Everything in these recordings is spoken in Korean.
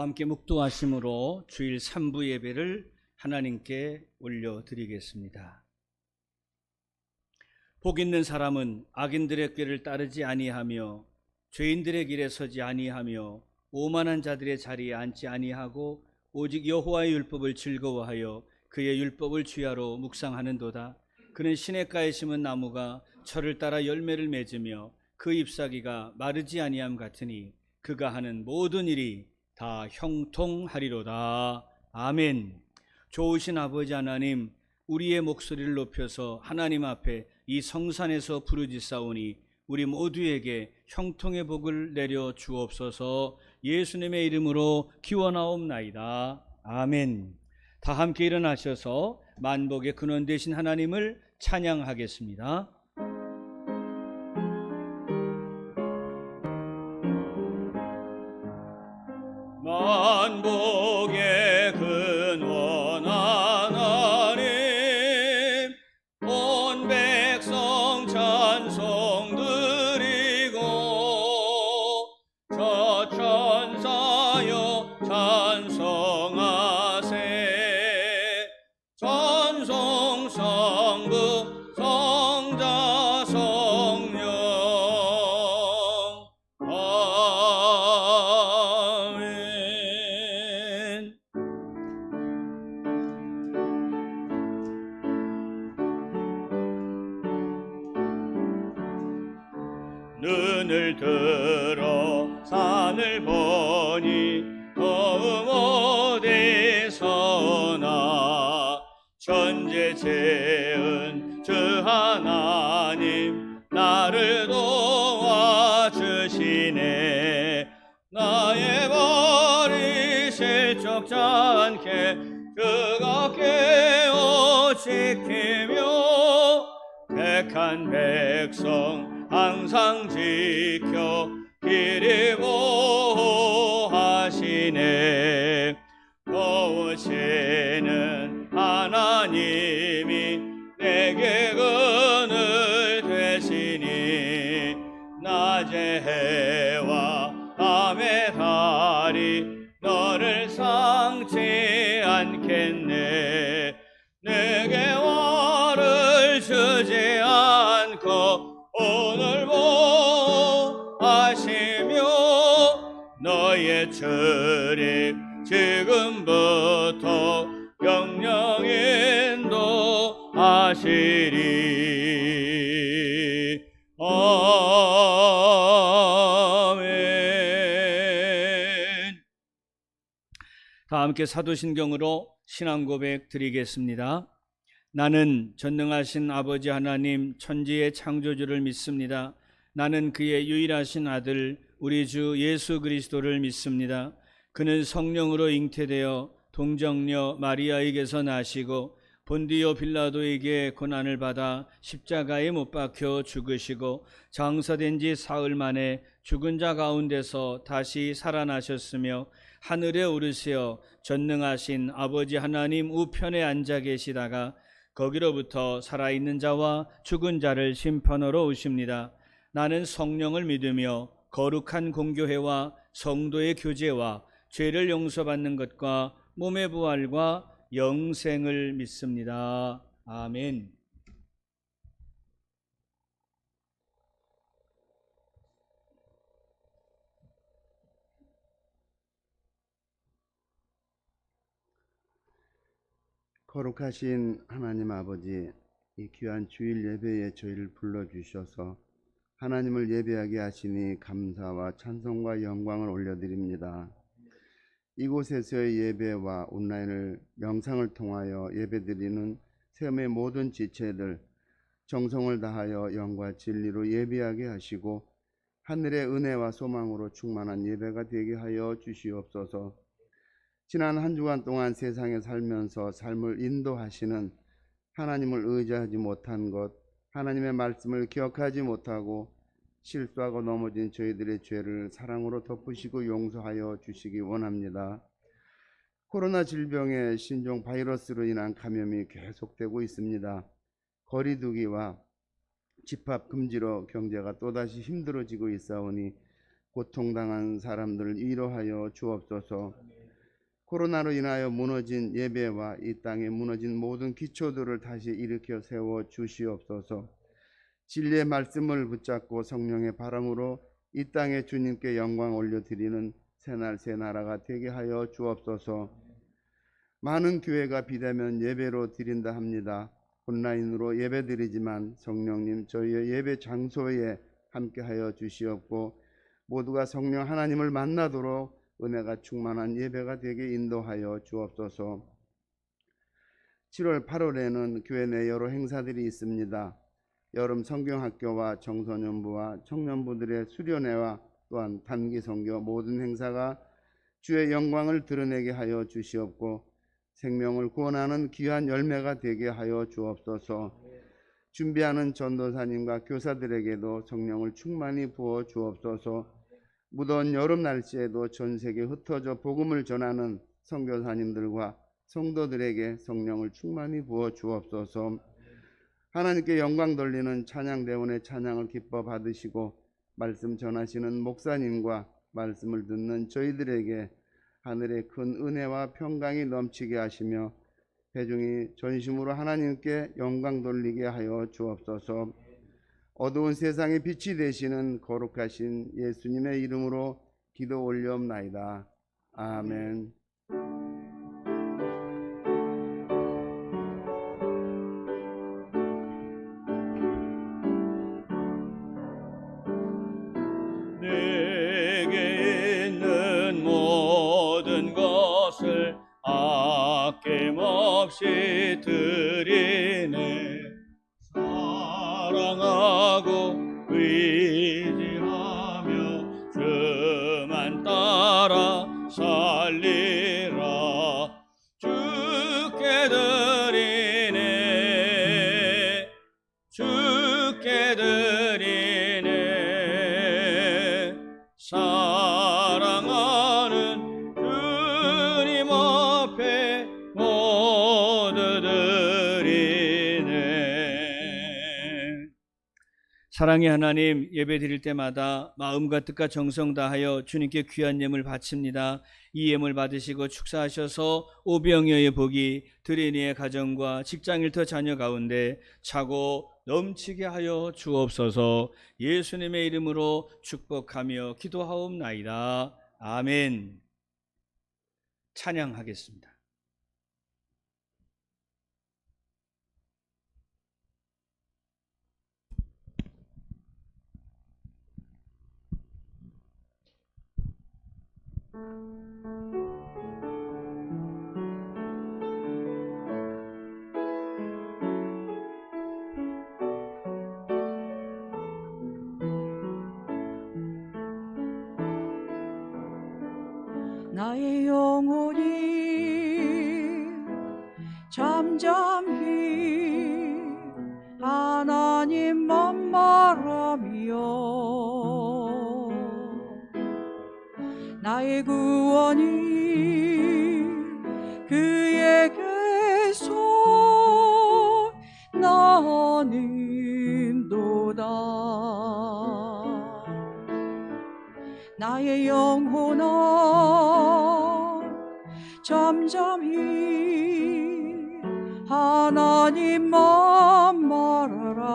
다 함께 묵도하심으로 주일 3부 예배를 하나님께 올려드리겠습니다. 복 있는 사람은 악인들의 꾀를 따르지 아니하며 죄인들의 길에 서지 아니하며 오만한 자들의 자리에 앉지 아니하고 오직 여호와의 율법을 즐거워하여 그의 율법을 주야로 묵상하는도다. 그는 시냇가에 심은 나무가 철을 따라 열매를 맺으며 그 잎사귀가 마르지 아니함 같으니 그가 하는 모든 일이 다 형통하리로다. 아멘. 좋으신 아버지 하나님, 우리의 목소리를 높여서 하나님 앞에 이 성산에서 부르짖사오니 우리 모두에게 형통의 복을 내려 주옵소서. 예수님의 이름으로 기원하옵나이다. 아멘. 다 함께 일어나셔서 만복의 근원 되신 하나님을 찬양하겠습니다. 만복의 근원 하나님, 온 백성 찬송 드리고 저 천사여 찬송하세. 찬송 성부 성자 성령. 눈을 들어 산을 보니 도움 어디서나. 천재 재은 주 하나님 나를 도와주시네. 나의 발이 실족지 않게 주가 깨어 지키며 택한 백성 항상 지켜 길이 보호하시네. 도우시는 하나님이 내게 그늘 되시니 낮의 해와 밤의 달이 너를 상치 않겠네. 내게 화를 주지 않고 오늘 보하시며 너의 출입 지금부터 영영 인도하시리. 아멘. 다 함께 사도신경으로 신앙고백 드리겠습니다. 나는 전능하신 아버지 하나님 천지의 창조주를 믿습니다. 나는 그의 유일하신 아들 우리 주 예수 그리스도를 믿습니다. 그는 성령으로 잉태되어 동정녀 마리아에게서 나시고 본디오 빌라도에게 고난을 받아 십자가에 못 박혀 죽으시고 장사된 지 사흘 만에 죽은 자 가운데서 다시 살아나셨으며 하늘에 오르시어 전능하신 아버지 하나님 우편에 앉아 계시다가 거기로부터 살아있는 자와 죽은 자를 심판하러 오십니다. 나는 성령을 믿으며 거룩한 공교회와 성도의 교제와 죄를 용서받는 것과 몸의 부활과 영생을 믿습니다. 아멘. 거룩하신 하나님 아버지, 이 귀한 주일 예배에 저희를 불러주셔서 하나님을 예배하게 하시니 감사와 찬송과 영광을 올려드립니다. 이곳에서의 예배와 온라인을 영상을 통하여 예배드리는 세움의 모든 지체들 정성을 다하여 영과 진리로 예배하게 하시고 하늘의 은혜와 소망으로 충만한 예배가 되게 하여 주시옵소서. 지난 한 주간 동안 세상에 살면서 삶을 인도하시는 하나님을 의지하지 못한 것, 하나님의 말씀을 기억하지 못하고 실수하고 넘어진 저희들의 죄를 사랑으로 덮으시고 용서하여 주시기 원합니다. 코로나 질병의 신종 바이러스로 인한 감염이 계속되고 있습니다. 거리두기와 집합 금지로 경제가 또다시 힘들어지고 있사오니 고통당한 사람들을 위로하여 주옵소서. 코로나로 인하여 무너진 예배와 이 땅에 무너진 모든 기초들을 다시 일으켜 세워 주시옵소서. 진리의 말씀을 붙잡고 성령의 바람으로 이 땅에 주님께 영광 올려드리는 새날 새 나라가 되게 하여 주옵소서. 많은 교회가 비대면 예배로 드린다 합니다. 온라인으로 예배드리지만 성령님 저희의 예배 장소에 함께하여 주시옵고 모두가 성령 하나님을 만나도록 은혜가 충만한 예배가 되게 인도하여 주옵소서. 7월 8월에는 교회 내 여러 행사들이 있습니다. 여름 성경학교와 청소년부와 청년부들의 수련회와 또한 단기 선교 모든 행사가 주의 영광을 드러내게 하여 주시옵고 생명을 구원하는 귀한 열매가 되게 하여 주옵소서. 준비하는 전도사님과 교사들에게도 성령을 충만히 부어 주옵소서. 무더운 여름 날씨에도 전 세계에 흩어져 복음을 전하는 선교사님들과 성도들에게 성령을 충만히 부어 주옵소서. 하나님께 영광 돌리는 찬양대원의 찬양을 기뻐 받으시고 말씀 전하시는 목사님과 말씀을 듣는 저희들에게 하늘의 큰 은혜와 평강이 넘치게 하시며 회중이 전심으로 하나님께 영광 돌리게 하여 주옵소서. 어두운 세상의 빛이 되시는 거룩하신 예수님의 이름으로 기도 올려옵나이다. 아멘. 내게 있는 모든 것을 아낌없이 드리네. 사랑하고 의지하며 주만 따라 살리라. 주께 드리네. 주께 드리네. 사랑하는 주님 앞에 모두 드리네. 사랑의 하나님, 예배 드릴 때마다 마음과 뜻과 정성 다하여 주님께 귀한 예물 바칩니다. 이 예물 받으시고 축사하셔서 오병이어의 복이 드리니의 가정과 직장일터 자녀 가운데 차고 넘치게 하여 주옵소서. 예수님의 이름으로 축복하며 기도하옵나이다. 아멘. 찬양하겠습니다. 나의 영혼이 잠잠히 하나님만 말하며 나의 구원이 그에게서 나는도다. 나의 영혼아 잠잠히 하나님만 말하라.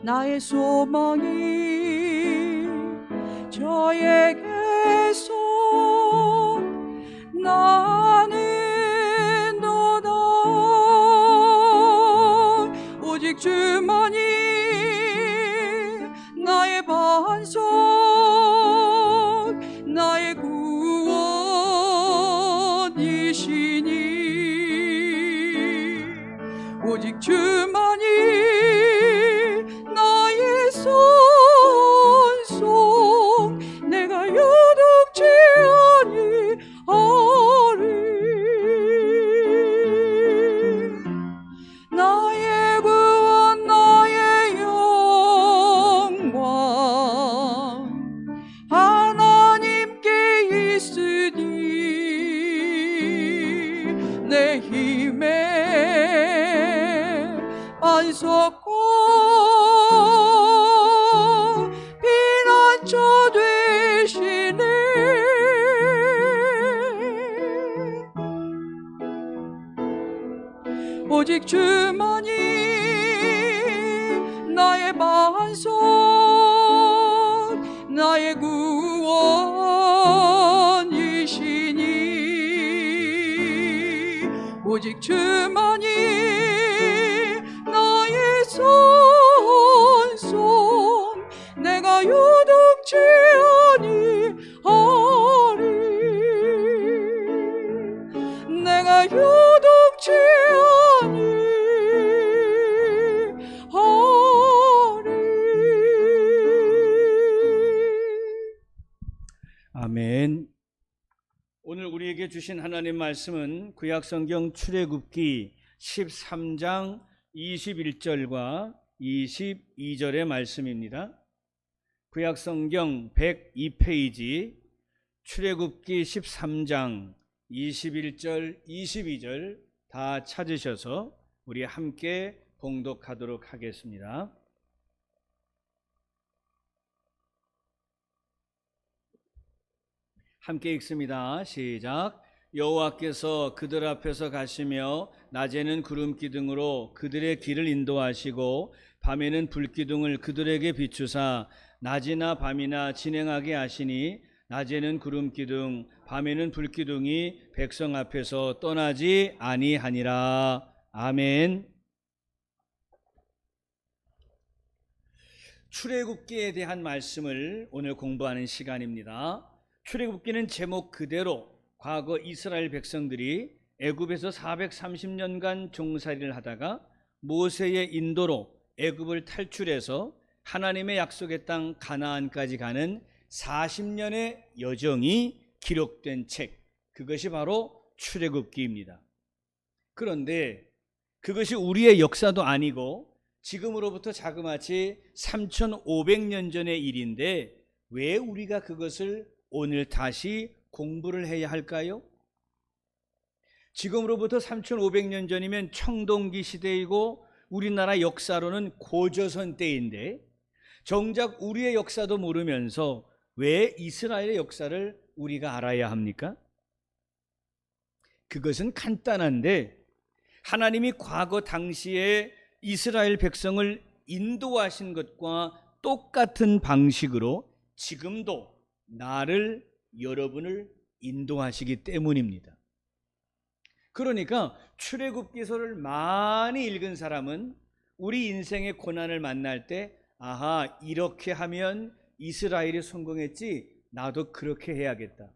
나의 소망이 저에게서 나는도다. 오직 주만이 나의 반석, 나의 구원이시니 오직 주만이 나의 산성, 내가 요동치 아니하리. 나의 구원 나의 영광 하나님께 있으니 내 힘의 반석과 오직 주만이 나의 반석 나의 구원이시니 오직 주만이 나의 선송 내가 요동치 아니하리 내가 요동치 아멘. 오늘 우리에게 주신 하나님 말씀은 구약성경 출애굽기 13장 21절과 22절의 말씀입니다. 구약성경 102페이지 출애굽기 13장 21절, 22절 다 찾으셔서 우리 함께 봉독하도록 하겠습니다. 함께 읽습니다. 시작. 여호와께서 그들 앞에서 가시며 낮에는 구름 기둥으로 그들의 길을 인도하시고 밤에는 불 기둥을 그들에게 비추사 낮이나 밤이나 진행하게 하시니 낮에는 구름 기둥 밤에는 불 기둥이 백성 앞에서 떠나지 아니하니라. 아멘. 출애굽기에 대한 말씀을 오늘 공부하는 시간입니다. 출애굽기는 제목 그대로 과거 이스라엘 백성들이 애굽에서 430년간 종살이를 하다가 모세의 인도로 애굽을 탈출해서 하나님의 약속의 땅 가나안까지 가는 40년의 여정이 기록된 책, 그것이 바로 출애굽기입니다. 그런데 그것이 우리의 역사도 아니고 지금으로부터 자그마치 3500년 전의 일인데 왜 우리가 그것을 오늘 다시 공부를 해야 할까요? 지금으로부터 3500년 전이면 청동기 시대이고 우리나라 역사로는 고조선 때인데 정작 우리의 역사도 모르면서 왜 이스라엘의 역사를 우리가 알아야 합니까? 그것은 간단한데 하나님이 과거 당시에 이스라엘 백성을 인도하신 것과 똑같은 방식으로 지금도 나를, 여러분을 인도하시기 때문입니다. 그러니까 출애굽기서를 많이 읽은 사람은 우리 인생의 고난을 만날 때 아하, 이렇게 하면 이스라엘이 성공했지, 나도 그렇게 해야겠다.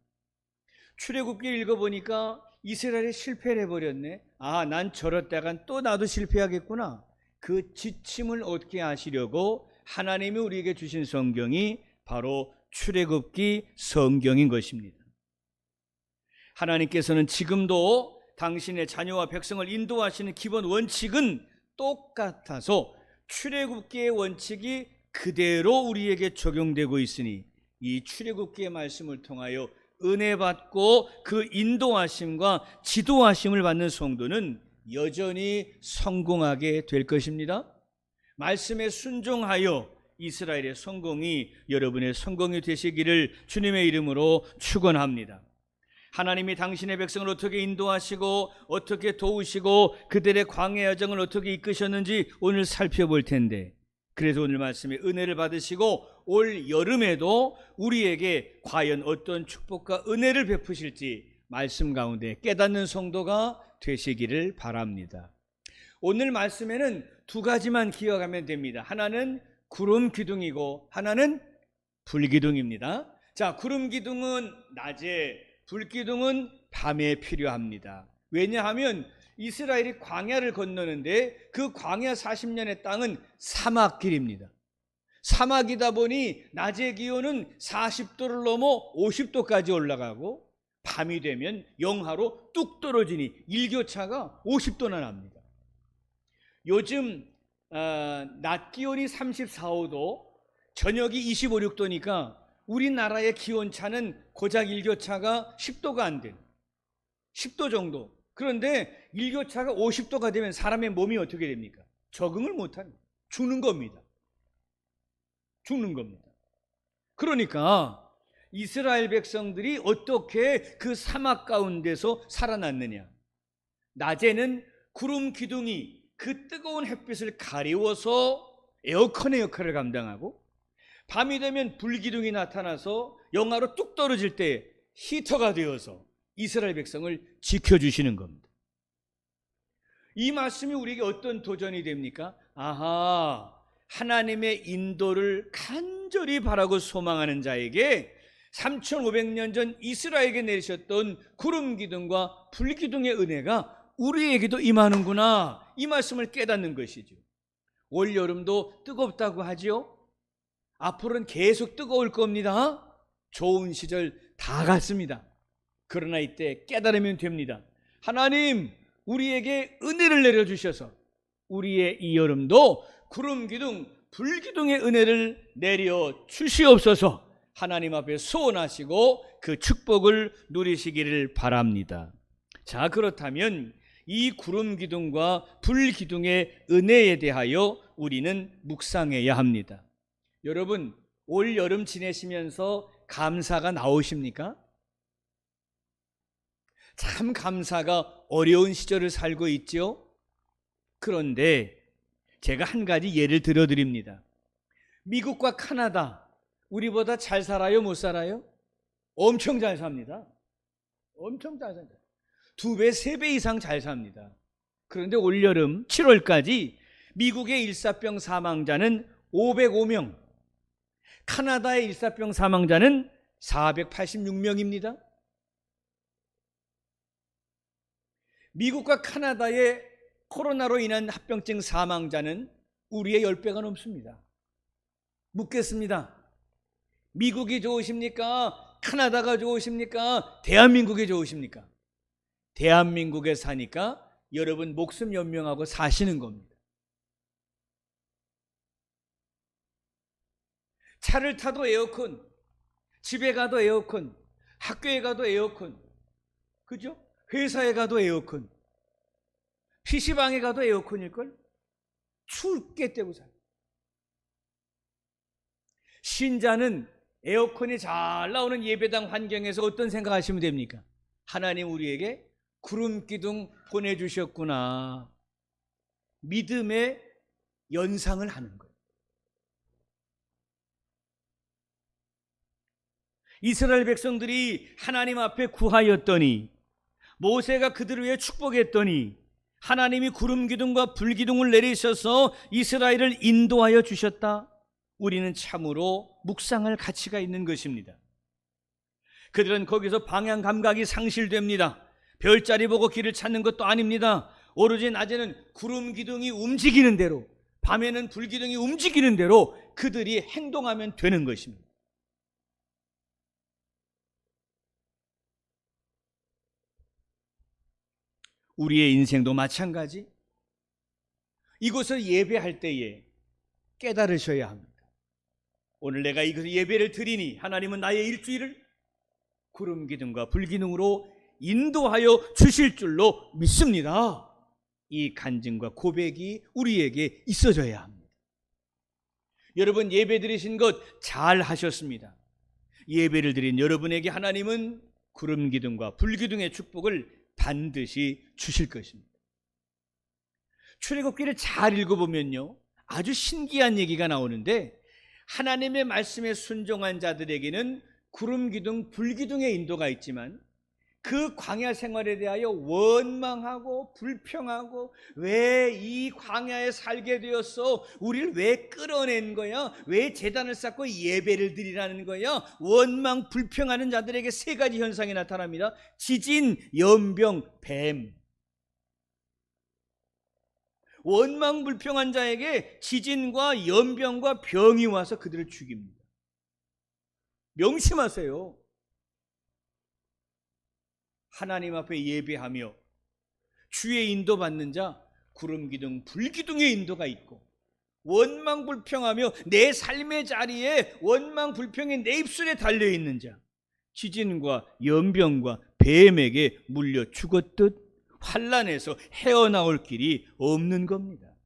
출애굽기 읽어보니까 이스라엘이 실패를 해버렸네. 아, 난 저랬다간 또 나도 실패하겠구나. 그 지침을 얻게 하시려고 하나님이 우리에게 주신 성경이 바로 출애굽기 성경인 것입니다. 하나님께서는 지금도 당신의 자녀와 백성을 인도하시는 기본 원칙은 똑같아서 출애굽기의 원칙이 그대로 우리에게 적용되고 있으니 이 출애굽기의 말씀을 통하여 은혜 받고 그 인도하심과 지도하심을 받는 성도는 여전히 성공하게 될 것입니다. 말씀에 순종하여 이스라엘의 성공이 여러분의 성공이 되시기를 주님의 이름으로 축원합니다. 하나님이 당신의 백성을 어떻게 인도하시고 어떻게 도우시고 그들의 광야 여정을 어떻게 이끄셨는지 오늘 살펴볼 텐데, 그래서 오늘 말씀에 은혜를 받으시고 올 여름에도 우리에게 과연 어떤 축복과 은혜를 베푸실지 말씀 가운데 깨닫는 성도가 되시기를 바랍니다. 오늘 말씀에는 두 가지만 기억하면 됩니다. 하나는 구름 기둥이고 하나는 불 기둥입니다. 자, 구름 기둥은 낮에, 불 기둥은 밤에 필요합니다. 왜냐하면 이스라엘이 광야를 건너는데 그 광야 40년의 땅은 사막길입니다. 사막이다 보니 낮의 기온은 40도를 넘어 50도까지 올라가고 밤이 되면 영하로 뚝 떨어지니 일교차가 50도나 납니다. 요즘 낮 기온이 34, 5도, 저녁이 25, 6도니까 우리나라의 기온차는 고작 일교차가 10도가 안 돼요. 10도 정도. 그런데 일교차가 50도가 되면 사람의 몸이 어떻게 됩니까? 적응을 못합니다. 죽는 겁니다. 죽는 겁니다. 그러니까 이스라엘 백성들이 어떻게 그 사막 가운데서 살아났느냐? 낮에는 구름 기둥이 그 뜨거운 햇빛을 가리워서 에어컨의 역할을 감당하고, 밤이 되면 불기둥이 나타나서 영하로 뚝 떨어질 때 히터가 되어서 이스라엘 백성을 지켜주시는 겁니다. 이 말씀이 우리에게 어떤 도전이 됩니까? 아하, 하나님의 인도를 간절히 바라고 소망하는 자에게 3500년 전 이스라엘에게 내리셨던 구름 기둥과 불 기둥의 은혜가 우리에게도 임하는구나, 이 말씀을 깨닫는 것이죠. 올 여름도 뜨겁다고 하지요. 앞으로는 계속 뜨거울 겁니다. 좋은 시절 다 갔습니다. 그러나 이때 깨달으면 됩니다. 하나님, 우리에게 은혜를 내려주셔서 우리의 이 여름도 구름 기둥, 불 기둥의 은혜를 내려 주시옵소서. 하나님 앞에 소원하시고 그 축복을 누리시기를 바랍니다. 자, 그렇다면 이 구름 기둥과 불 기둥의 은혜에 대하여 우리는 묵상해야 합니다. 여러분, 올 여름 지내시면서 감사가 나오십니까? 참 감사가 어려운 시절을 살고 있죠. 그런데 제가 한 가지 예를 들어드립니다. 미국과 카나다, 우리보다 잘 살아요, 못 살아요? 엄청 잘 삽니다. 엄청 잘 삽니다. 2배, 3배 이상 잘 삽니다. 그런데 올여름 7월까지 미국의 일사병 사망자는 505명, 카나다의 일사병 사망자는 486명입니다. 미국과 카나다의 코로나로 인한 합병증 사망자는 우리의 10배가 넘습니다. 묻겠습니다. 미국이 좋으십니까? 카나다가 좋으십니까? 대한민국이 좋으십니까? 대한민국에 사니까 여러분 목숨 연명하고 사시는 겁니다. 차를 타도 에어컨, 집에 가도 에어컨, 학교에 가도 에어컨, 그죠? 회사에 가도 에어컨, PC방에 가도 에어컨일걸? 춥게 때고 살아요. 신자는 에어컨이 잘 나오는 예배당 환경에서 어떤 생각하시면 됩니까? 하나님 우리에게 구름 기둥 보내주셨구나. 믿음의 연상을 하는 거예요. 이스라엘 백성들이 하나님 앞에 구하였더니, 모세가 그들을 위해 축복했더니 하나님이 구름 기둥과 불 기둥을 내리셔서 이스라엘을 인도하여 주셨다. 우리는 참으로 묵상할 가치가 있는 것입니다. 그들은 거기서 방향 감각이 상실됩니다. 별자리 보고 길을 찾는 것도 아닙니다. 오로지 낮에는 구름 기둥이 움직이는 대로, 밤에는 불 기둥이 움직이는 대로 그들이 행동하면 되는 것입니다. 우리의 인생도 마찬가지. 이곳을 예배할 때에 깨달으셔야 합니다. 오늘 내가 이곳에 예배를 드리니 하나님은 나의 일주일을 구름 기둥과 불 기둥으로 인도하여 주실 줄로 믿습니다. 이 간증과 고백이 우리에게 있어져야 합니다. 여러분, 예배 드리신 것 잘 하셨습니다. 예배를 드린 여러분에게 하나님은 구름 기둥과 불 기둥의 축복을 반드시 주실 것입니다. 출애굽기를 잘 읽어보면요, 아주 신기한 얘기가 나오는데, 하나님의 말씀에 순종한 자들에게는 구름 기둥, 불 기둥의 인도가 있지만 그 광야 생활에 대하여 원망하고 불평하고, 왜 이 광야에 살게 되었어? 우리를 왜 끌어낸 거야? 왜 제단을 쌓고 예배를 드리라는 거야? 원망 불평하는 자들에게 3가지 현상이 나타납니다. 지진, 연병, 뱀. 원망 불평한 자에게 지진과 연병과 병이 와서 그들을 죽입니다. 명심하세요. 하나님 앞에 예배하며 주의 인도받는 자, 구름 기둥, 불 기둥의 인도가 있고, 원망 불평하며 내 삶의 자리에 원망 불평이 내 입술에 달려있는 자, 지진과 연병과 뱀에게 물려 죽었듯 환난에서 헤어나올 길이 없는 겁니다.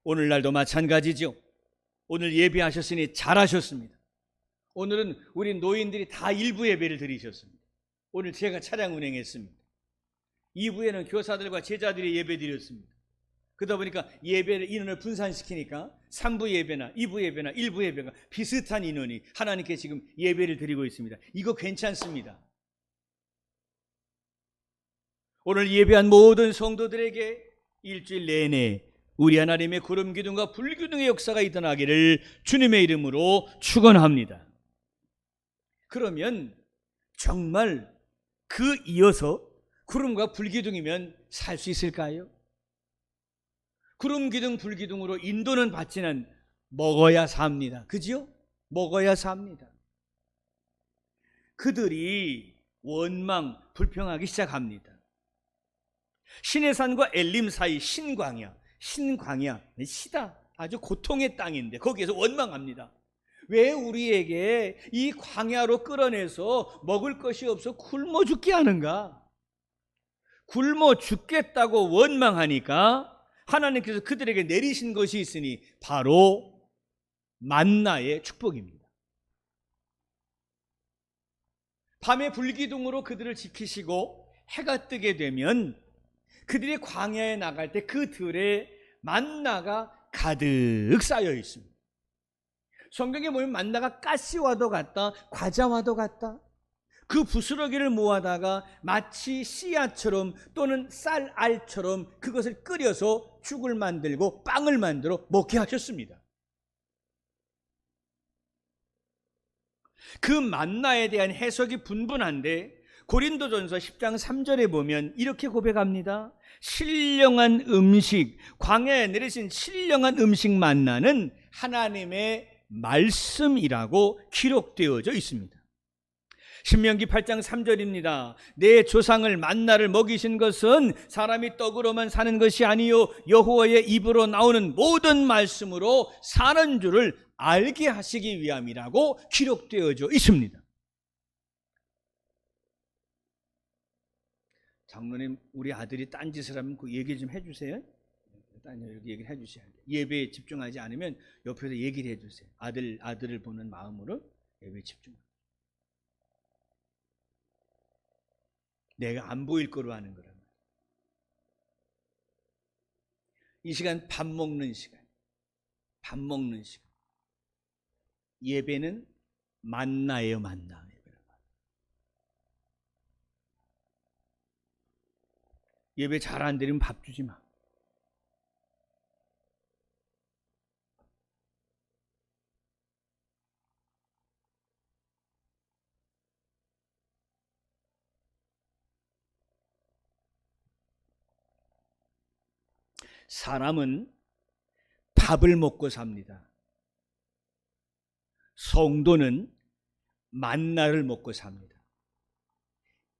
오늘날도 마찬가지죠. 오늘 예배하셨으니 잘하셨습니다. 오늘은 우리 노인들이 다 일부 예배를 드리셨습니다. 오늘 제가 차량 운행했습니다. 2부에는 교사들과 제자들이 예배 드렸습니다. 그러다 보니까 예배를 인원을 분산시키니까 3부 예배나 2부 예배나 1부 예배가 비슷한 인원이 하나님께 지금 예배를 드리고 있습니다. 이거 괜찮습니다. 오늘 예배한 모든 성도들에게 일주일 내내 우리 하나님의 구름 기둥과 불 기둥의 역사가 일어나기를 주님의 이름으로 축원합니다. 그러면 정말 그 이어서 구름과 불 기둥이면 살 수 있을까요? 구름 기둥 불 기둥으로 인도는 받지는 먹어야 삽니다. 그지요? 먹어야 삽니다. 그들이 원망 불평하기 시작합니다. 시내산과 엘림 사이 신광야, 시다 아주 고통의 땅인데 거기에서 원망합니다. 왜 우리에게 이 광야로 끌어내서 먹을 것이 없어 굶어 죽게 하는가? 굶어 죽겠다고 원망하니까 하나님께서 그들에게 내리신 것이 있으니 바로 만나의 축복입니다. 밤의 불기둥으로 그들을 지키시고 해가 뜨게 되면 그들이 광야에 나갈 때 그 들에 만나가 가득 쌓여 있습니다. 성경에 보면 만나가 가시와도 같다, 과자와도 같다. 그 부스러기를 모아다가 마치 씨앗처럼 또는 쌀알처럼 그것을 끓여서 죽을 만들고 빵을 만들어 먹게 하셨습니다. 그 만나에 대한 해석이 분분한데 고린도전서 10장 3절에 보면 이렇게 고백합니다. 신령한 음식, 광야에 내리신 신령한 음식 만나는 하나님의 말씀이라고 기록되어져 있습니다. 신명기 8장 3절입니다. 내 조상을 만나를 먹이신 것은 사람이 떡으로만 사는 것이 아니요 여호와의 입으로 나오는 모든 말씀으로 사는 줄을 알게 하시기 위함이라고 기록되어져 있습니다. 장로님, 우리 아들이 딴짓을 하면 그 얘기 좀 해주세요. 이렇게 얘기를 해주셔야 돼요. 예배에 집중하지 않으면 옆에서 얘기를 해주세요. 아들을 보는 마음으로 예배에 집중하세요. 내가 안 보일 거로 하는 거란 말이에요. 이 시간 밥 먹는 시간. 예배는 만나예요, 만나. 예배 잘 안 드리면 밥 주지 마. 사람은 밥을 먹고 삽니다. 성도는 만나를 먹고 삽니다.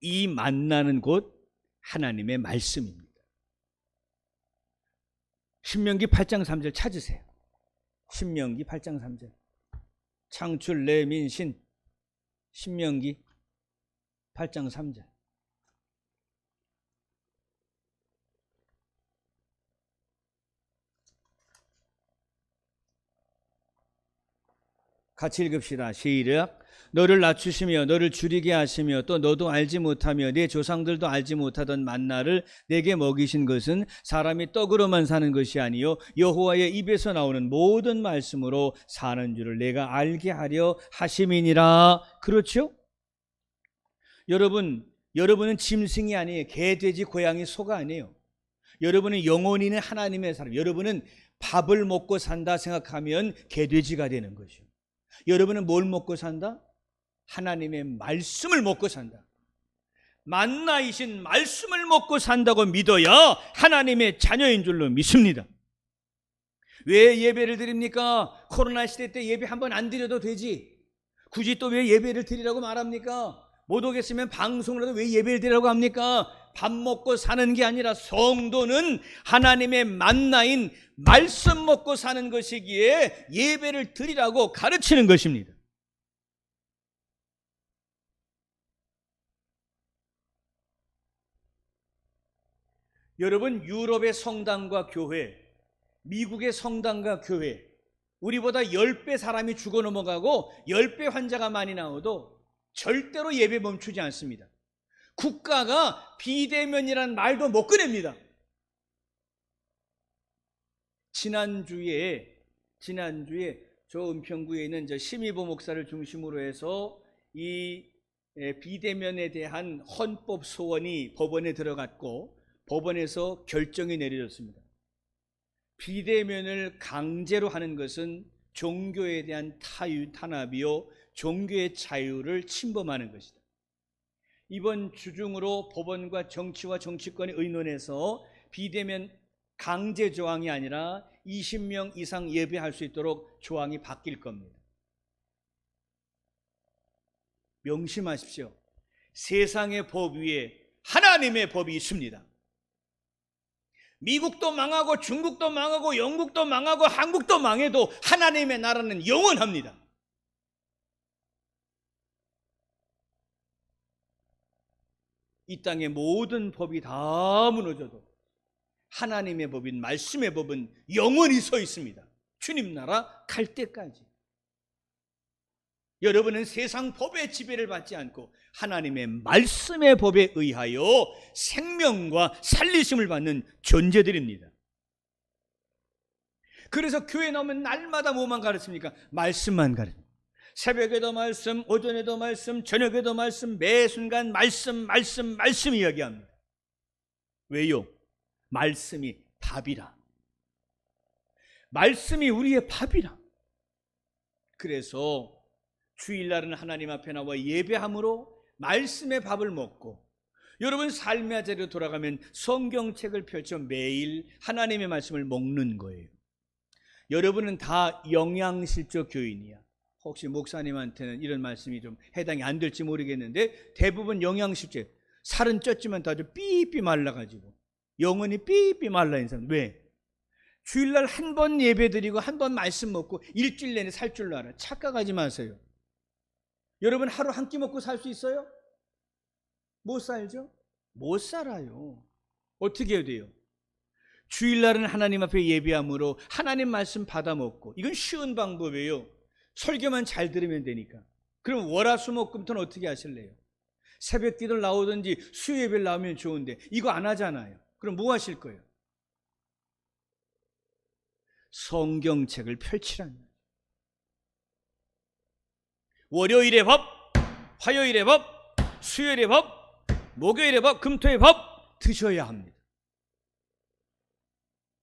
이 만나는 곧 하나님의 말씀입니다. 신명기 8장 3절 찾으세요. 신명기 8장 3절. 창출 레민신 신명기 8장 3절. 같이 읽읍시다. 시작. 너를 낮추시며 너를 줄이게 하시며 또 너도 알지 못하며 네 조상들도 알지 못하던 만나를 내게 먹이신 것은 사람이 떡으로만 사는 것이 아니요 여호와의 입에서 나오는 모든 말씀으로 사는 줄을 내가 알게 하려 하심이니라. 그렇죠? 여러분은 짐승이 아니에요. 개, 돼지, 고양이, 소가 아니에요. 여러분은 영혼이 있는 하나님의 사람. 여러분은 밥을 먹고 산다 생각하면 개, 돼지가 되는 것이요. 여러분은 뭘 먹고 산다? 하나님의 말씀을 먹고 산다. 만나이신 말씀을 먹고 산다고 믿어야 하나님의 자녀인 줄로 믿습니다. 왜 예배를 드립니까? 코로나 시대 때 예배 한번 안 드려도 되지. 굳이 또 왜 예배를 드리라고 말합니까? 못 오겠으면 방송으로도 왜 예배를 드리라고 합니까? 밥 먹고 사는 게 아니라 성도는 하나님의 만나인 말씀 먹고 사는 것이기에 예배를 드리라고 가르치는 것입니다. 여러분, 유럽의 성당과 교회, 미국의 성당과 교회, 우리보다 10배 사람이 죽어 넘어가고 10배 환자가 많이 나와도 절대로 예배 멈추지 않습니다. 국가가 비대면이란 말도 못 꺼냅니다. 지난주에 저 은평구에 있는 저 심의보 목사를 중심으로 해서 이 비대면에 대한 헌법 소원이 법원에 들어갔고 법원에서 결정이 내려졌습니다. 비대면을 강제로 하는 것은 종교에 대한 탄압이요 종교의 자유를 침범하는 것이다. 이번 주중으로 법원과 정치와 정치권이 의논해서 비대면 강제 조항이 아니라 20명 이상 예배할 수 있도록 조항이 바뀔 겁니다. 명심하십시오. 세상의 법 위에 하나님의 법이 있습니다. 미국도 망하고 중국도 망하고 영국도 망하고 한국도 망해도 하나님의 나라는 영원합니다. 이 땅의 모든 법이 다 무너져도 하나님의 법인 말씀의 법은 영원히 서 있습니다. 주님 나라 갈 때까지. 여러분은 세상 법의 지배를 받지 않고 하나님의 말씀의 법에 의하여 생명과 살리심을 받는 존재들입니다. 그래서 교회 나오면 날마다 뭐만 가르칩니까? 말씀만 가르칩니다. 새벽에도 말씀, 오전에도 말씀, 저녁에도 말씀, 매 순간 말씀 이야기합니다. 왜요? 말씀이 밥이라. 말씀이 우리의 밥이라. 그래서 주일날은 하나님 앞에 나와 예배함으로 말씀의 밥을 먹고, 여러분 삶의 자리로 돌아가면 성경책을 펼쳐 매일 하나님의 말씀을 먹는 거예요. 여러분은 다 영양실조 교인이야. 혹시 목사님한테는 이런 말씀이 좀 해당이 안 될지 모르겠는데 대부분 영양실조, 살은 쪘지만 다 아주 삐삐 말라가지고 영혼이 삐삐 말라 있는 사람. 왜? 주일날 한 번 예배드리고 한 번 말씀 먹고 일주일 내내 살 줄 알아. 착각하지 마세요. 여러분 하루 한 끼 먹고 살 수 있어요? 못 살죠? 못 살아요. 어떻게 해야 돼요? 주일날은 하나님 앞에 예배함으로 하나님 말씀 받아 먹고, 이건 쉬운 방법이에요. 설교만 잘 들으면 되니까. 그럼 월화수목금토는 어떻게 하실래요? 새벽 기도를 나오든지 수요 예배를 나오면 좋은데 이거 안 하잖아요. 그럼 뭐 하실 거예요? 성경책을 펼치라는 거예요. 월요일의 법, 화요일의 법, 수요일의 법, 목요일의 법, 금토의 법 드셔야 합니다.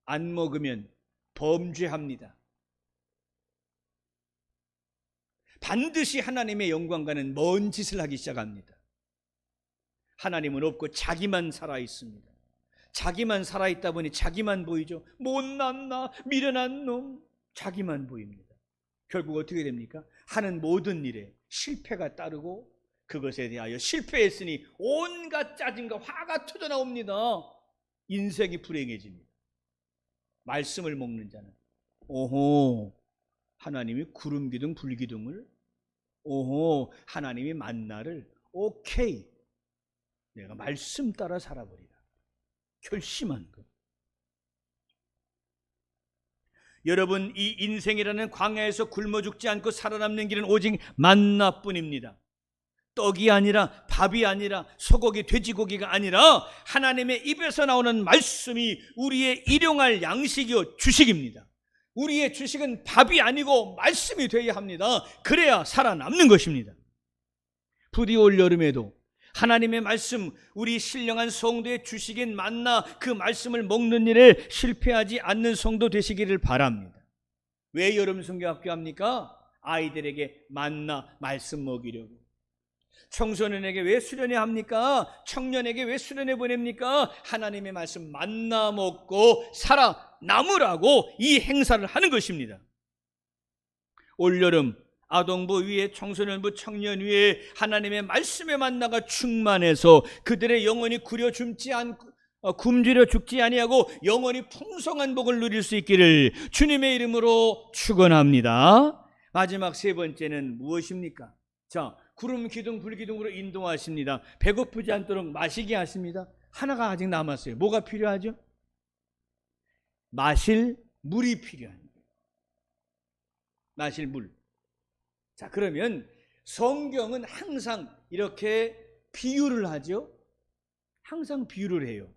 안 먹으면 범죄합니다. 반드시 하나님의 영광과는 먼 짓을 하기 시작합니다. 하나님은 없고 자기만 살아있습니다. 자기만 살아있다 보니 자기만 보이죠. 못난 나, 미련한 놈, 자기만 보입니다. 결국 어떻게 됩니까? 하는 모든 일에 실패가 따르고 그것에 대하여 실패했으니 온갖 짜증과 화가 터져나옵니다. 인생이 불행해집니다. 말씀을 먹는 자는 오호, 하나님이 구름기둥 불기둥을, 오호, 하나님이 만나를, 오케이, 내가 말씀 따라 살아버리라 결심한 것. 여러분, 이 인생이라는 광야에서 굶어 죽지 않고 살아남는 길은 오직 만나뿐입니다. 떡이 아니라, 밥이 아니라, 소고기, 돼지고기가 아니라 하나님의 입에서 나오는 말씀이 우리의 일용할 양식이요 주식입니다. 우리의 주식은 밥이 아니고 말씀이 되어야 합니다. 그래야 살아남는 것입니다. 부디 올 여름에도 하나님의 말씀, 우리 신령한 성도의 주식인 만나, 그 말씀을 먹는 일에 실패하지 않는 성도 되시기를 바랍니다. 왜 여름 성경학교 합니까? 아이들에게 만나 말씀 먹이려고. 청소년에게 왜 수련회 합니까? 청년에게 왜 수련회 보냅니까? 하나님의 말씀 만나 먹고 살아남으라고 이 행사를 하는 것입니다. 올여름 아동부 위에, 청소년부, 청년 위에 하나님의 말씀의 만나가 충만해서 그들의 영혼이 굶주려 죽지 아니하고 영원히 풍성한 복을 누릴 수 있기를 주님의 이름으로 축원합니다. 마지막 세 번째는 무엇입니까? 자, 구름 기둥 불기둥으로 인도하십니다. 배고프지 않도록 마시게 하십니다. 하나가 아직 남았어요. 뭐가 필요하죠? 마실 물이 필요합니다. 마실 물. 자, 그러면 성경은 항상 이렇게 비유를 하죠. 항상 비유를 해요.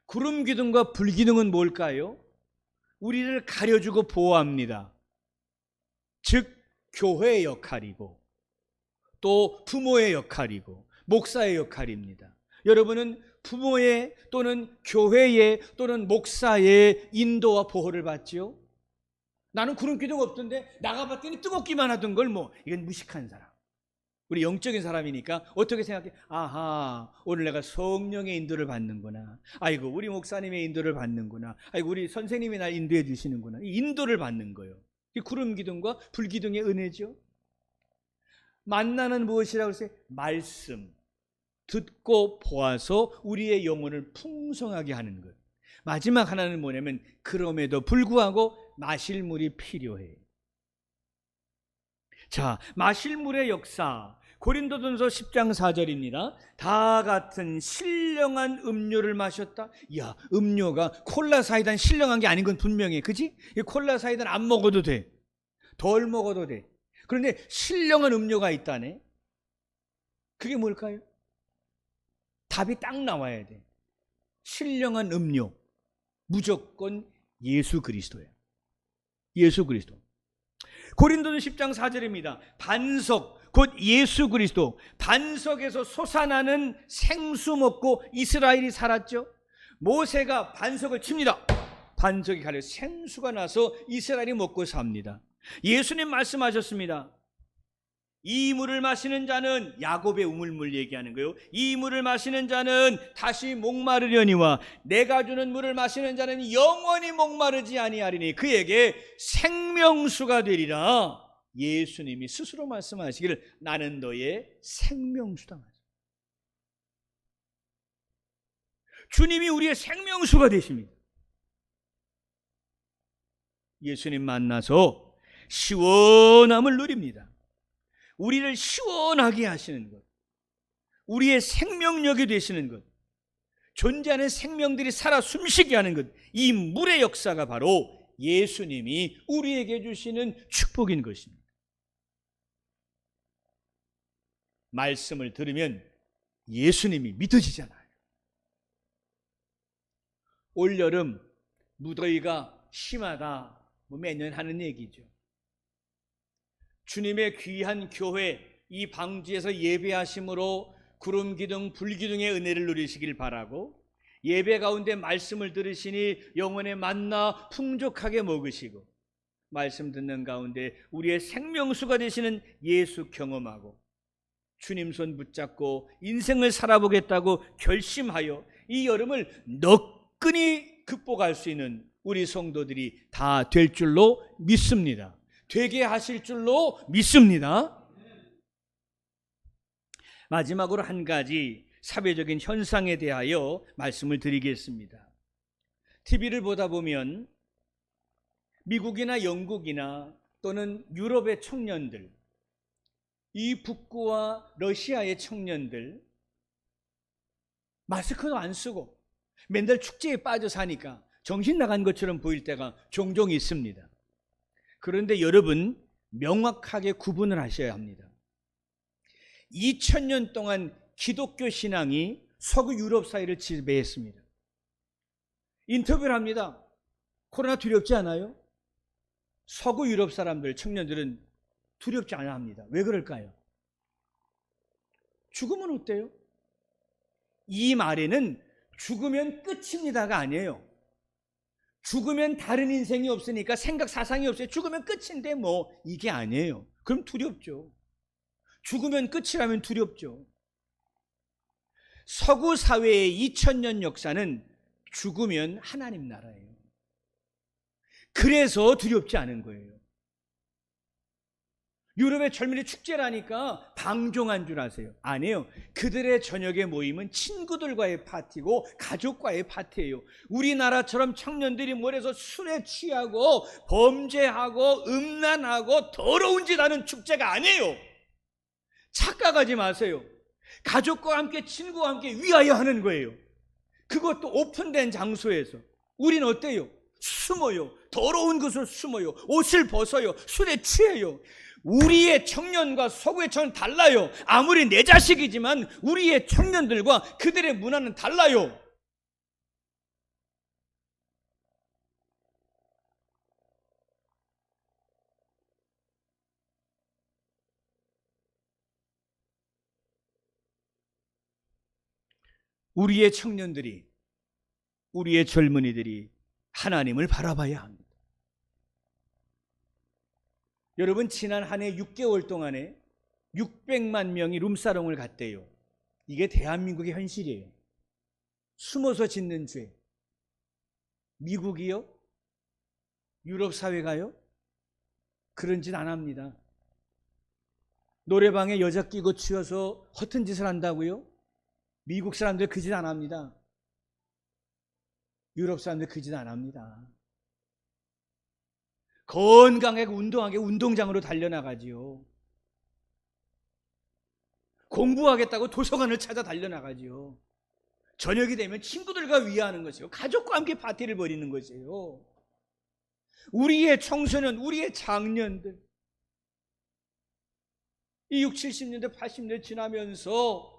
구름 기둥과 불 기둥은 뭘까요? 우리를 가려주고 보호합니다. 즉 교회의 역할이고 또 부모의 역할이고 목사의 역할입니다. 여러분은 부모의 또는 교회의 또는 목사의 인도와 보호를 받지요? 나는 구름 기둥 없던데 나가봤더니 뜨겁기만 하던 걸 이건 무식한 사람. 우리 영적인 사람이니까 어떻게 생각해? 아하, 오늘 내가 성령의 인도를 받는구나. 아이고, 우리 목사님의 인도를 받는구나. 아이고, 우리 선생님이 날 인도해 주시는구나. 이 인도를 받는 거예요. 이 구름 기둥과 불 기둥의 은혜죠. 만나는 무엇이라고 했어요? 말씀. 듣고 보아서 우리의 영혼을 풍성하게 하는 것. 마지막 하나는 뭐냐면 그럼에도 불구하고 마실 물이 필요해. 자, 마실 물의 역사. 고린도전서 10장 4절입니다. 다 같은 신령한 음료를 마셨다. 이야, 음료가 콜라 사이다는 신령한 게 아닌 건 분명해. 그지? 이 콜라 사이다는 안 먹어도 돼. 덜 먹어도 돼. 그런데 신령한 음료가 있다네. 그게 뭘까요? 답이 딱 나와야 돼. 신령한 음료. 무조건 예수 그리스도예요. 예수 그리스도. 고린도전 10장 4절입니다. 반석, 곧 예수 그리스도. 반석에서 솟아나는 생수 먹고 이스라엘이 살았죠. 모세가 반석을 칩니다. 반석이 가려 생수가 나서 이스라엘이 먹고 삽니다. 예수님 말씀하셨습니다. 이 물을 마시는 자는, 야곱의 우물물 얘기하는 거예요. 이 물을 마시는 자는 다시 목마르려니와 내가 주는 물을 마시는 자는 영원히 목마르지 아니하리니 그에게 생명수가 되리라. 예수님이 스스로 말씀하시기를 나는 너의 생명수다. 주님이 우리의 생명수가 되십니다. 예수님 만나서 시원함을 누립니다. 우리를 시원하게 하시는 것, 우리의 생명력이 되시는 것, 존재하는 생명들이 살아 숨쉬게 하는 것, 이 물의 역사가 바로 예수님이 우리에게 주시는 축복인 것입니다. 말씀을 들으면 예수님이 믿어지잖아요. 올여름 무더위가 심하다, 매년 하는 얘기죠. 주님의 귀한 교회, 이 방주에서 예배하심으로 구름기둥, 불기둥의 은혜를 누리시길 바라고, 예배 가운데 말씀을 들으시니 영혼의 만나 풍족하게 먹으시고, 말씀 듣는 가운데 우리의 생명수가 되시는 예수 경험하고, 주님 손 붙잡고 인생을 살아보겠다고 결심하여 이 여름을 너끈히 극복할 수 있는 우리 성도들이 다 될 줄로 믿습니다. 되게 하실 줄로 믿습니다. 마지막으로 한 가지 사회적인 현상에 대하여 말씀을 드리겠습니다. TV를 보다 보면 미국이나 영국이나 또는 유럽의 청년들, 이 북구와 러시아의 청년들 마스크도 안 쓰고 맨날 축제에 빠져 사니까 정신 나간 것처럼 보일 때가 종종 있습니다. 그런데 여러분, 명확하게 구분을 하셔야 합니다. 2000년 동안 기독교 신앙이 서구 유럽 사회를 지배했습니다. 인터뷰를 합니다. 코로나 두렵지 않아요? 서구 유럽 사람들, 청년들은 두렵지 않아 합니다. 왜 그럴까요? 죽으면 어때요? 이 말에는 죽으면 끝입니다가 아니에요. 죽으면 다른 인생이 없으니까 생각 사상이 없어요. 죽으면 끝인데 이게 아니에요. 그럼 두렵죠. 죽으면 끝이라면 두렵죠. 서구 사회의 2000년 역사는 죽으면 하나님 나라예요. 그래서 두렵지 않은 거예요. 유럽의 젊은이 축제라니까 방종한 줄 아세요? 아니에요. 그들의 저녁의 모임은 친구들과의 파티고 가족과의 파티예요. 우리나라처럼 청년들이 모여서 술에 취하고 범죄하고 음란하고 더러운 짓 하는 축제가 아니에요. 착각하지 마세요. 가족과 함께 친구와 함께 위하여 하는 거예요. 그것도 오픈된 장소에서. 우린 어때요? 숨어요. 더러운 것을 숨어요. 옷을 벗어요. 술에 취해요. 우리의 청년과 서구의 청년 달라요. 아무리 내 자식이지만 우리의 청년들과 그들의 문화는 달라요. 우리의 청년들이, 우리의 젊은이들이 하나님을 바라봐야 합니다. 여러분, 지난 한 해 6개월 동안에 600만 명이 룸사롱을 갔대요. 이게 대한민국의 현실이에요. 숨어서 짓는 죄. 미국이요? 유럽 사회가요? 그런 짓 안 합니다. 노래방에 여자 끼고 치워서 허튼 짓을 한다고요? 미국 사람들 그 짓 안 합니다. 유럽 사람들 그 짓 안 합니다. 건강하게 운동하게 운동장으로 달려나가지요. 공부하겠다고 도서관을 찾아 달려나가지요. 저녁이 되면 친구들과 위하는 것이요. 가족과 함께 파티를 벌이는 것이에요. 우리의 청소년, 우리의 장년들, 이 60, 70년대, 80년대 지나면서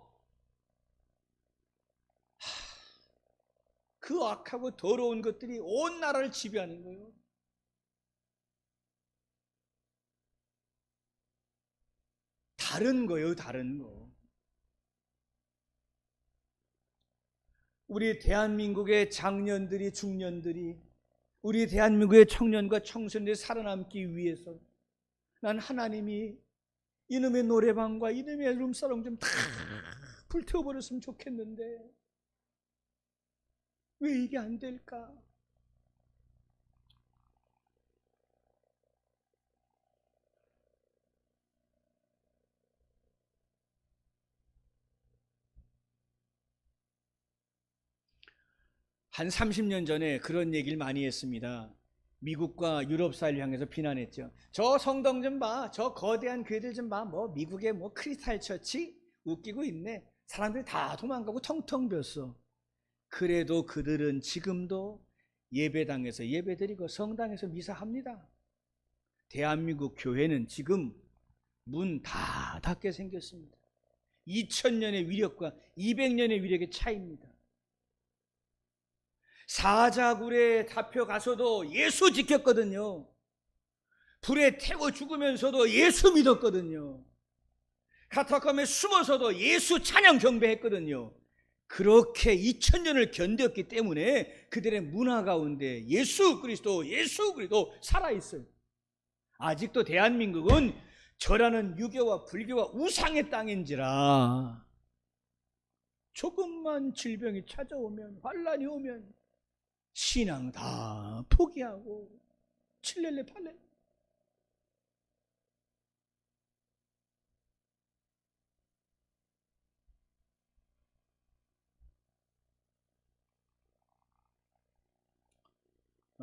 그 악하고 더러운 것들이 온 나라를 지배하는 거예요. 다른 거예요, 다른 거. 우리 대한민국의 장년들이, 중년들이, 우리 대한민국의 청년과 청소년들이 살아남기 위해서 난 하나님이 이놈의 노래방과 이놈의 룸사롱 좀 다 불태워버렸으면 좋겠는데 왜 이게 안 될까? 한 30년 전에 그런 얘기를 많이 했습니다. 미국과 유럽 사회를 향해서 비난했죠. 저 성당 좀 봐. 저 거대한 교회들 좀 봐. 뭐 미국의 뭐 크리스탈 처치 웃기고 있네. 사람들이 다 도망가고 텅텅 비었어. 그래도 그들은 지금도 예배당에서 예배드리고 성당에서 미사합니다. 대한민국 교회는 지금 문 다 닫게 생겼습니다. 2000년의 위력과 200년의 위력의 차이입니다. 사자굴에 잡혀가서도 예수 지켰거든요. 불에 태워 죽으면서도 예수 믿었거든요. 카타콤에 숨어서도 예수 찬양 경배했거든요. 그렇게 2000년을 견뎠기 때문에 그들의 문화 가운데 예수 그리스도 살아있어요. 아직도 대한민국은 저라는 유교와 불교와 우상의 땅인지라 조금만 질병이 찾아오면, 환란이 오면 신앙 다 포기하고 칠렐레 팔렐레.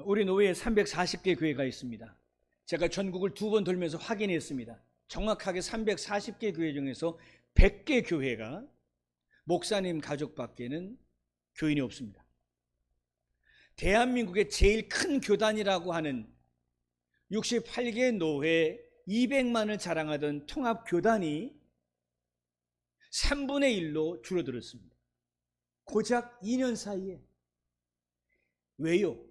우리 노회에 340개 교회가 있습니다. 제가 전국을 2번 돌면서 확인했습니다. 정확하게 340개 교회 중에서 100개 교회가 목사님 가족밖에는 교인이 없습니다. 대한민국의 제일 큰 교단이라고 하는 68개 노회 200만을 자랑하던 통합교단이 3분의 1로 줄어들었습니다. 고작 2년 사이에. 왜요?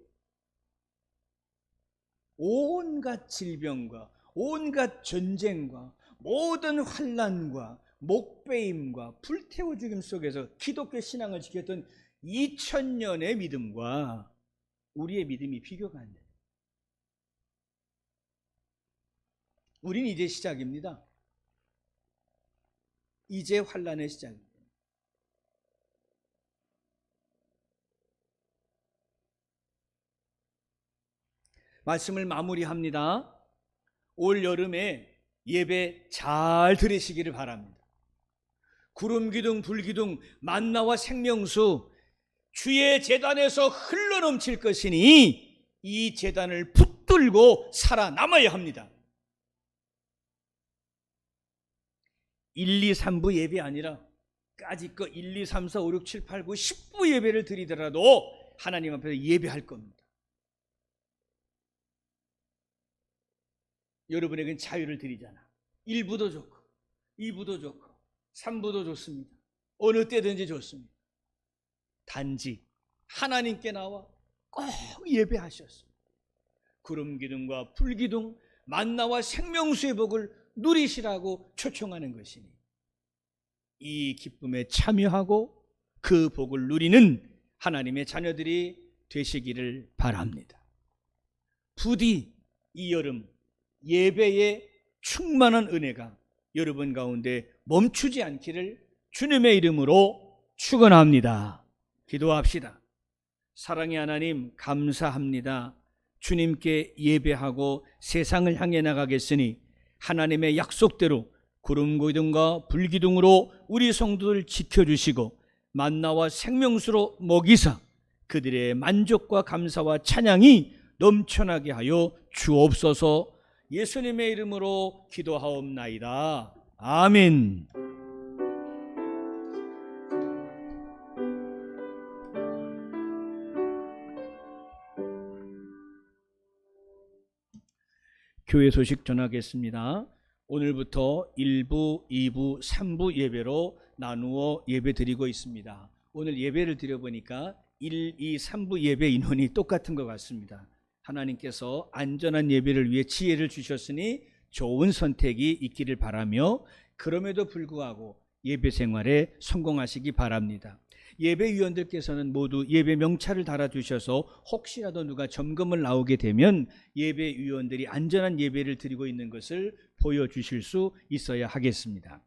온갖 질병과 온갖 전쟁과 모든 환난과 목베임과 불태워 죽임 속에서 기독교 신앙을 지켰던 2000년의 믿음과 우리의 믿음이 비교가 안 돼요. 우린 이제 시작입니다. 이제 환난의 시작입니다. 말씀을 마무리합니다. 올 여름에 예배 잘 들으시기를 바랍니다. 구름기둥 불기둥 만나와 생명수 주의 제단에서 흘러넘칠 것이니 이 제단을 붙들고 살아남아야 합니다. 1, 2, 3부 예배 아니라 까짓 거 1, 2, 3, 4, 5, 6, 7, 8, 9, 10부 예배를 드리더라도 하나님 앞에서 예배할 겁니다. 여러분에겐 자유를 드리잖아. 1부도 좋고 2부도 좋고 3부도 좋습니다. 어느 때든지 좋습니다. 단지 하나님께 나와 꼭 예배하셨습니다. 구름 기둥과 불 기둥, 만나와 생명수의 복을 누리시라고 초청하는 것이니 이 기쁨에 참여하고 그 복을 누리는 하나님의 자녀들이 되시기를 바랍니다. 부디 이 여름 예배의 충만한 은혜가 여러분 가운데 멈추지 않기를 주님의 이름으로 축원합니다. 기도합시다. 사랑의 하나님, 감사합니다. 주님께 예배하고 세상을 향해 나가겠으니 하나님의 약속대로 구름 기둥과 불 기둥으로 우리 성도들 지켜주시고 만나와 생명수로 먹이사 그들의 만족과 감사와 찬양이 넘쳐나게 하여 주옵소서. 예수님의 이름으로 기도하옵나이다. 아멘. 교회 소식 전하겠습니다. 오늘부터 1부, 2부, 3부 예배로 나누어 예배 드리고 있습니다. 오늘 예배를 드려보니까 1, 2, 3부 예배 인원이 똑같은 것 같습니다. 하나님께서 안전한 예배를 위해 지혜를 주셨으니 좋은 선택이 있기를 바라며 그럼에도 불구하고 예배 생활에 성공하시기 바랍니다. 예배위원들께서는 모두 예배 명찰을 달아주셔서 혹시라도 누가 점검을 나오게 되면 예배위원들이 안전한 예배를 드리고 있는 것을 보여주실 수 있어야 하겠습니다.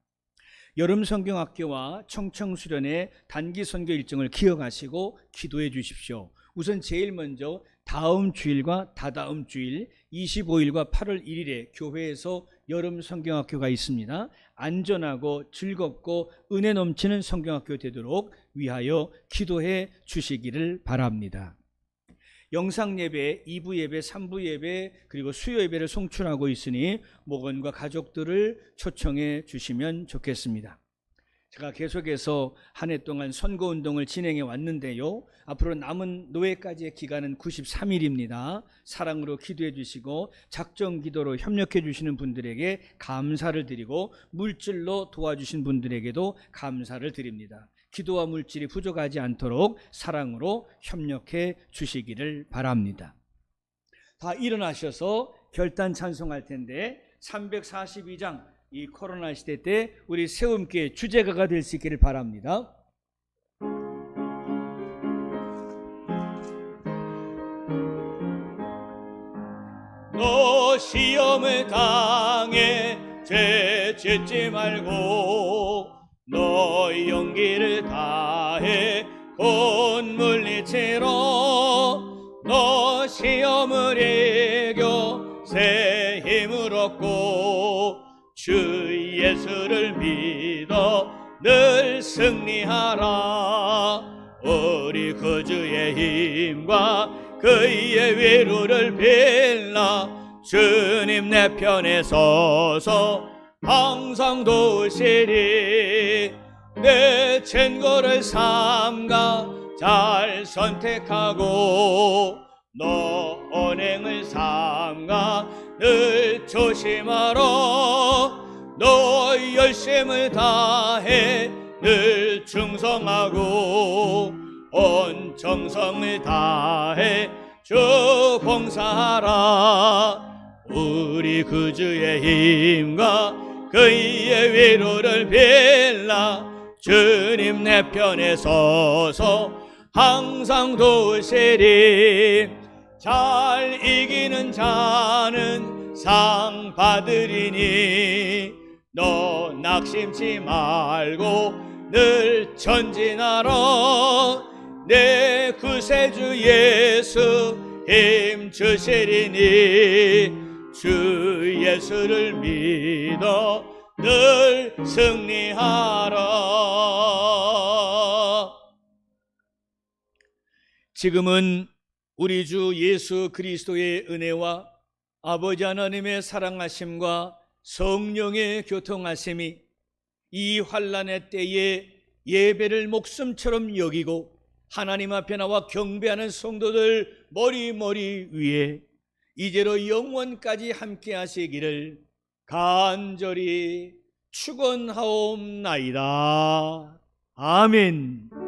여름 성경학교와 청청수련의 단기 선교 일정을 기억하시고 기도해 주십시오. 우선 제일 먼저 다음 주일과 다다음 주일 25일과 8월 1일에 교회에서 여름 성경학교가 있습니다. 안전하고 즐겁고 은혜 넘치는 성경학교 되도록 위하여 기도해 주시기를 바랍니다. 영상 예배, 2부 예배, 3부 예배 그리고 수요 예배를 송출하고 있으니 목원과 가족들을 초청해 주시면 좋겠습니다. 제가 계속해서 한 해 동안 선거운동을 진행해 왔는데요. 앞으로 남은 노회까지의 기간은 93일입니다. 사랑으로 기도해 주시고 작정 기도로 협력해 주시는 분들에게 감사를 드리고 물질로 도와주신 분들에게도 감사를 드립니다. 기도와 물질이 부족하지 않도록 사랑으로 협력해 주시기를 바랍니다. 다 일어나셔서 결단 찬송할 텐데 342장 이 코로나 시대 때 우리 세움교회 주제가가 될 수 있기를 바랍니다. 너 시험을 당해 죄 짓지 말고 너의 용기를 다해 곧 물리치러 너 시험을 이겨 새 힘을 얻고 주 예수를 믿어 늘 승리하라. 우리 그 주의 힘과 그의 위로를 빌라. 주님 내 편에 서서 항상 도우시리. 내 증거를 삼가 잘 선택하고 너 언행을 삼가 늘 조심하라. 너 열심을 다해 늘 충성하고 온 정성을 다해 주 봉사하라. 우리 그 주의 힘과 그의 위로를 빌라. 주님 내 편에 서서 항상 도우시리. 잘 이기는 자는 상 받으리니 너 낙심치 말고 늘 전진하라. 내 구세주 예수 힘 주시리니 주 예수를 믿어 늘 승리하라. 지금은 우리 주 예수 그리스도의 은혜와 아버지 하나님의 사랑하심과 성령의 교통하심이 이 환난의 때에 예배를 목숨처럼 여기고 하나님 앞에 나와 경배하는 성도들 머리 위에 이제로 영원까지 함께 하시기를 간절히 축원하옵나이다. 아멘.